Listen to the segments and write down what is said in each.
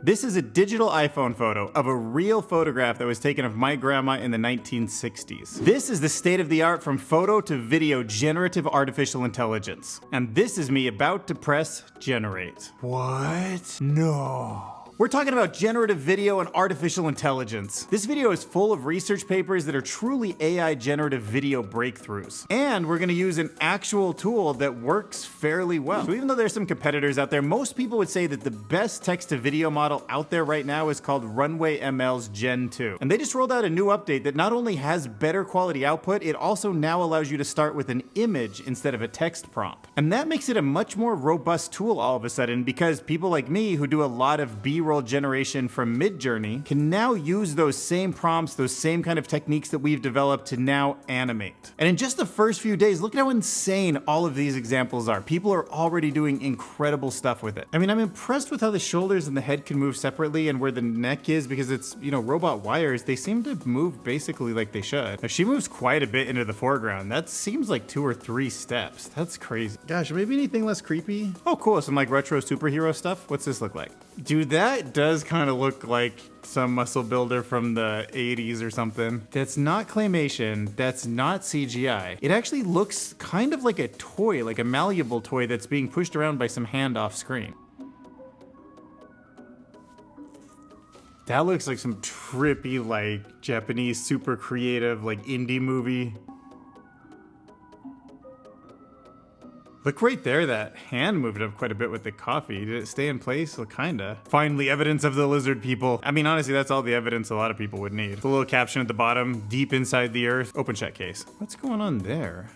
This is a digital iPhone photo of a real photograph that was taken of my grandma in the 1960s. This is the state of the art from photo to video generative artificial intelligence. And this is me about to press generate. What? No. We're talking about generative video and artificial intelligence. This video is full of research papers that are truly AI generative video breakthroughs. And we're gonna use an actual tool that works fairly well. So even though there's some competitors out there, most people would say that the best text to video model out there right now is called Runway ML's Gen-2. And they just rolled out a new update that not only has better quality output, it also now allows you to start with an image instead of a text prompt. And that makes it a much more robust tool all of a sudden, because people like me who do a lot of B-roll generation from Midjourney can now use those same prompts, those same kind of techniques that we've developed to now animate. And in just the first few days, look at how insane all of these examples are. People are already doing incredible stuff with it. I mean, I'm impressed with how the shoulders and the head can move separately and where the neck is, because it's, you know, robot wires. They seem to move basically like they should. Now, she moves quite a bit into the foreground. That seems like 2 or 3 steps. That's crazy. Gosh, maybe anything less creepy? Oh, cool, some like retro superhero stuff. What's this look like? Dude, that does kind of look like some muscle builder from the 80s or something. That's not claymation, that's not CGI. It actually looks kind of like a toy, like a malleable toy that's being pushed around by some hand off screen. That looks like some trippy, like Japanese super creative, like indie movie. Look right there, that hand moved up quite a bit with the coffee. Did it stay in place? Well, kinda. Finally, evidence of the lizard people. I mean, honestly, that's all the evidence a lot of people would need. The little caption at the bottom, deep inside the earth, open check case. What's going on there?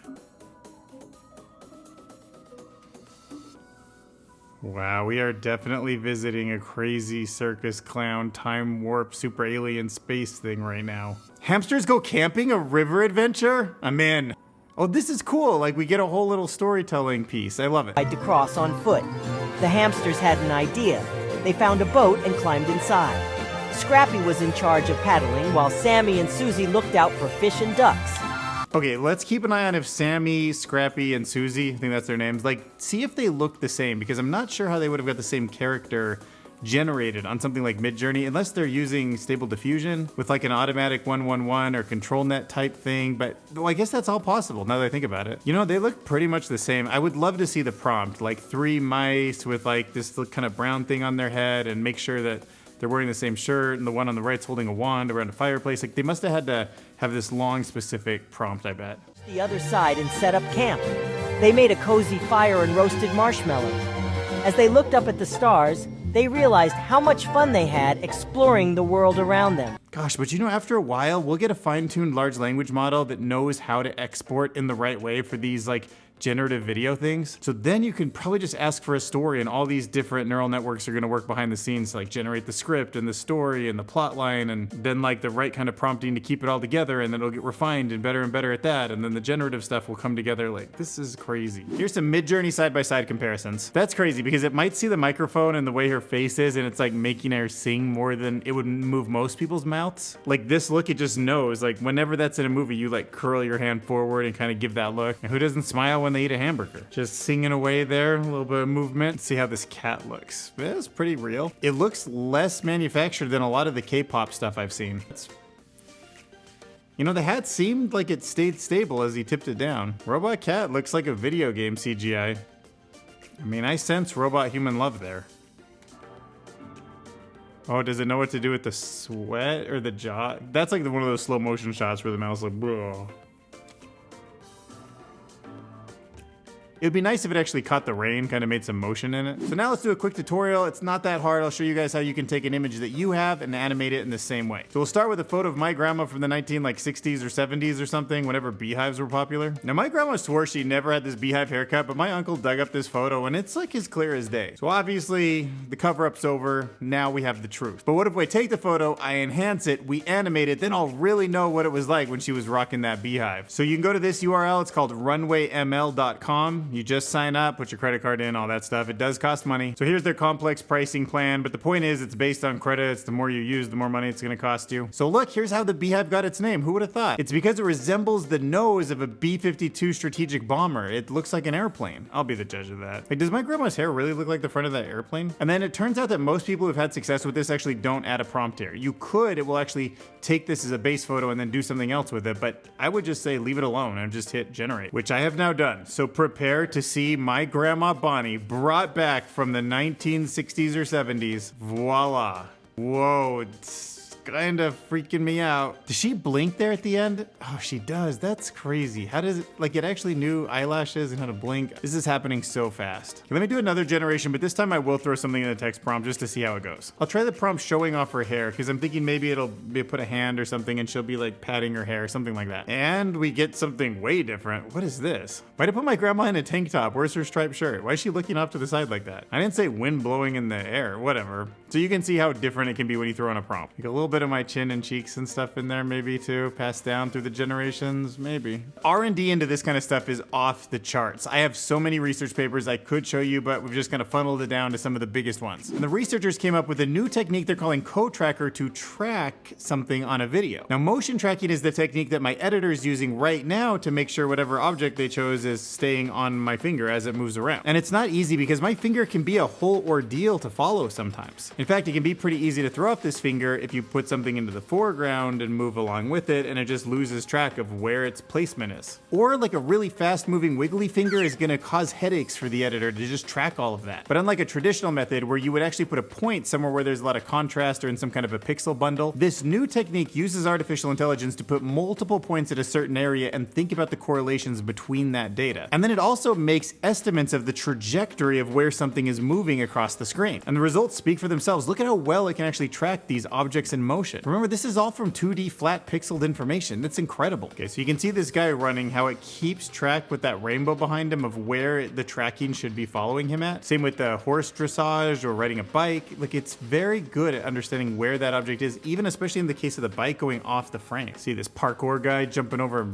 Wow, we are definitely visiting a crazy circus clown, time warp, super alien space thing right now. Hamsters go camping, a river adventure? I'm in. Oh, this is cool. Like, we get a whole little storytelling piece. I love it. Tried to cross on foot. The hamsters had an idea. They found a boat and climbed inside. Scrappy was in charge of paddling, while Sammy and Susie looked out for fish and ducks. Okay, let's keep an eye on if Sammy, Scrappy, and Susie, I think that's their names, like, see if they look the same, because I'm not sure how they would have got the same character generated on something like Midjourney, unless they're using Stable Diffusion with like an automatic 111 or control net type thing. But well, I guess that's all possible now that I think about it. You know, they look pretty much the same. I would love to see the prompt, like 3 mice with like this kind of brown thing on their head, and make sure that they're wearing the same shirt, and the one on the right's holding a wand around a fireplace. Like, they must have had to have this long specific prompt, I bet. The other side and set up camp. They made a cozy fire and roasted marshmallows. As they looked up at the stars, they realized how much fun they had exploring the world around them. Gosh, but you know, after a while, we'll get a fine-tuned large language model that knows how to export in the right way for these like generative video things. So then you can probably just ask for a story, and all these different neural networks are gonna work behind the scenes to like generate the script and the story and the plot line, and then like the right kind of prompting to keep it all together, and then it'll get refined and better at that, and then the generative stuff will come together. Like, this is crazy. Here's some Midjourney side-by-side comparisons. That's crazy because it might see the microphone and the way her face is, and it's like making her sing more than it would move most people's mouths. Like this look, it just knows. Like whenever that's in a movie, you like curl your hand forward and kind of give that look. And who doesn't smile when they eat a hamburger? Just singing away there, a little bit of movement. See how this cat looks. It's pretty real. It looks less manufactured than a lot of the K-pop stuff I've seen. You know, the hat seemed like it stayed stable as he tipped it down. Robot cat looks like a video game CGI. I mean, I sense robot human love there. Oh, does it know what to do with the sweat or the jaw? That's like one of those slow motion shots where the mouse like, bro. It would be nice if it actually caught the rain, kind of made some motion in it. So now let's do a quick tutorial. It's not that hard. I'll show you guys how you can take an image that you have and animate it in the same way. So we'll start with a photo of my grandma from the 60s or 70s or something, whenever beehives were popular. Now my grandma swore she never had this beehive haircut, but my uncle dug up this photo and it's like as clear as day. So obviously the cover-up's over. Now we have the truth. But what if we take the photo, I enhance it, we animate it, then I'll really know what it was like when she was rocking that beehive. So you can go to this URL. It's called runwayml.com. You just sign up, put your credit card in, all that stuff. It does cost money. So here's their complex pricing plan, but the point is it's based on credits. The more you use, the more money it's gonna cost you. So look, here's how the Beehive got its name. Who would have thought? It's because it resembles the nose of a B-52 strategic bomber. It looks like an airplane. I'll be the judge of that. Like, does my grandma's hair really look like the front of that airplane? And then it turns out that most people who've had success with this actually don't add a prompt here. You could, it will actually take this as a base photo and then do something else with it, but I would just say leave it alone and just hit generate, which I have now done. So prepare to see my grandma Bonnie brought back from the 1960s or 70s. Voila. Whoa, it's kind of freaking me out. Does she blink there at the end? Oh, she does. That's crazy. How does it, like, it actually knew eyelashes and how to blink. This is happening so fast. Okay, let me do another generation, but this time I will throw something in the text prompt just to see how it goes. I'll try the prompt showing off her hair because I'm thinking maybe it'll be put a hand or something and she'll be like patting her hair, something like that. And we get something way different. What is this? Why'd I put my grandma in a tank top? Where's her striped shirt? Why is she looking off to the side like that? I didn't say wind blowing in the air, whatever. So you can see how different it can be when you throw in a prompt. Like a little bit of my chin and cheeks and stuff in there maybe too, passed down through the generations, maybe. R&D into this kind of stuff is off the charts. I have so many research papers I could show you, but we've just kind of funneled it down to some of the biggest ones. And the researchers came up with a new technique they're calling CoTracker to track something on a video. Now, motion tracking is the technique that my editor is using right now to make sure whatever object they chose is staying on my finger as it moves around. And it's not easy because my finger can be a whole ordeal to follow sometimes. In fact, it can be pretty easy to throw off this finger if you put something into the foreground and move along with it, and it just loses track of where its placement is. Or like a really fast moving wiggly finger is gonna cause headaches for the editor to just track all of that. But unlike a traditional method where you would actually put a point somewhere where there's a lot of contrast or in some kind of a pixel bundle, this new technique uses artificial intelligence to put multiple points at a certain area and think about the correlations between that data. And then it also makes estimates of the trajectory of where something is moving across the screen. And the results speak for themselves. Look at how well it can actually track these objects in motion. Remember, this is all from 2D flat pixeled information. That's incredible. Okay, so you can see this guy running, how it keeps track with that rainbow behind him of where the tracking should be following him at. Same with the horse dressage or riding a bike. Like, it's very good at understanding where that object is, even especially in the case of the bike going off the frame. See this parkour guy jumping over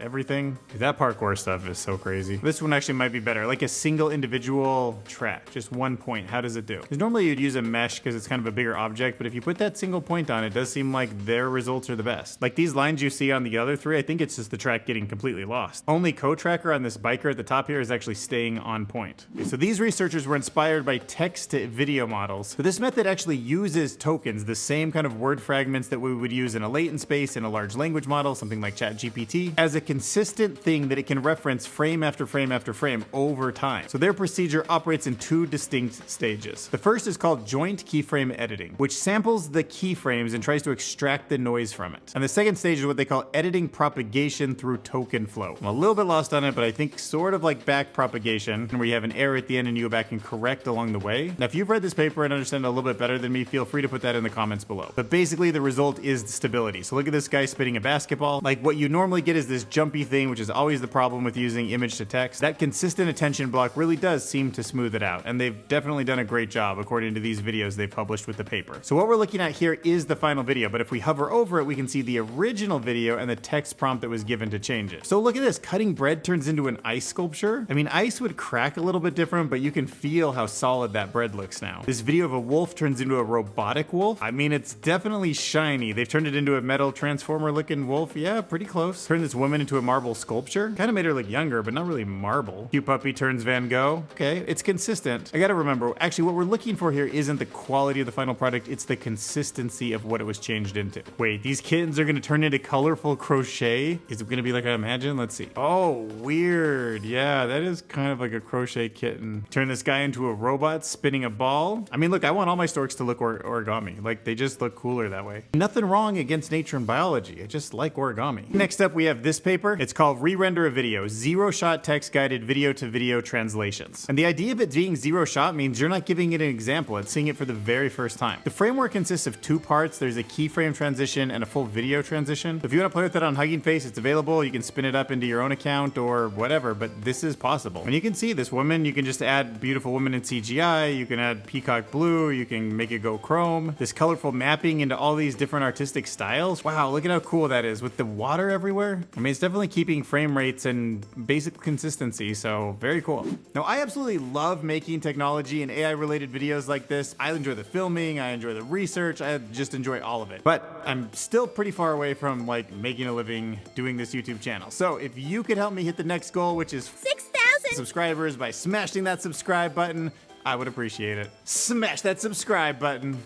everything. Dude, that parkour stuff is so crazy. This one actually might be better, like a single individual track, just one point. How does it do? Because normally you'd use a mesh because it's kind of a bigger object, but if you put that single point on, it does seem like their results are the best. Like these lines you see on the other three, I think it's just the track getting completely lost. Only CoTracker on this biker at the top here is actually staying on point. Okay, so these researchers were inspired by text to video models. So this method actually uses tokens, the same kind of word fragments that we would use in a latent space in a large language model, something like ChatGPT, as a consistent thing that it can reference frame after frame after frame over time. So their procedure operates in two distinct stages. The first is called joint keyframe editing, which samples the keyframes and tries to extract the noise from it. And the second stage is what they call editing propagation through TokenFlow. I'm a little bit lost on it, but I think sort of like back propagation, where you have an error at the end and you go back and correct along the way. Now, if you've read this paper and understand it a little bit better than me, feel free to put that in the comments below. But basically, the result is stability. So look at this guy spitting a basketball. Like what you normally get is this jumpy thing, which is always the problem with using image to text. That consistent attention block really does seem to smooth it out, and they've definitely done a great job according to these videos they've published with the paper. So what we're looking at here is the final video, but if we hover over it, we can see the original video and the text prompt that was given to change it. So look at this, cutting bread turns into an ice sculpture. I mean, ice would crack a little bit different, but you can feel how solid that bread looks now. This video of a wolf turns into a robotic wolf. I mean, it's definitely shiny. They've turned it into a metal transformer looking wolf. Yeah, pretty close. Turned this woman into a marble sculpture. Kind of made her look younger, but not really marble. Cute puppy turns Van Gogh. Okay, it's consistent. I gotta remember, actually what we're looking for here isn't the quality of the final product, it's the consistency of what it was changed into. Wait, these kittens are gonna turn into colorful crochet? Is it gonna be like I imagine? Let's see. Oh, weird. Yeah, that is kind of like a crochet kitten. Turn this guy into a robot spinning a ball. I mean, look, I want all my storks to look origami. Like, they just look cooler that way. Nothing wrong against nature and biology. I just like origami. Next up, we have this paper. It's called Re-Render a Video, Zero-Shot Text-Guided Video-to-Video Translations. And the idea of it being zero shot means you're not giving it an example, it's seeing it for the very first time. The framework consists of two parts. There's a keyframe transition and a full video transition. So if you want to play with it on Hugging Face, it's available. You can spin it up into your own account or whatever, but this is possible. And you can see this woman, you can just add beautiful woman in CGI, you can add peacock blue, you can make it go chrome. This colorful mapping into all these different artistic styles. Wow, look at how cool that is with the water everywhere. I mean, it's definitely keeping frame rates and basic consistency, so very cool. Now, I absolutely love making technology and AI related videos like this. I enjoy the filming, I enjoy the research, I just enjoy all of it. But I'm still pretty far away from like making a living doing this YouTube channel. So if you could help me hit the next goal, which is 6,000 subscribers by smashing that subscribe button, I would appreciate it. Smash that subscribe button.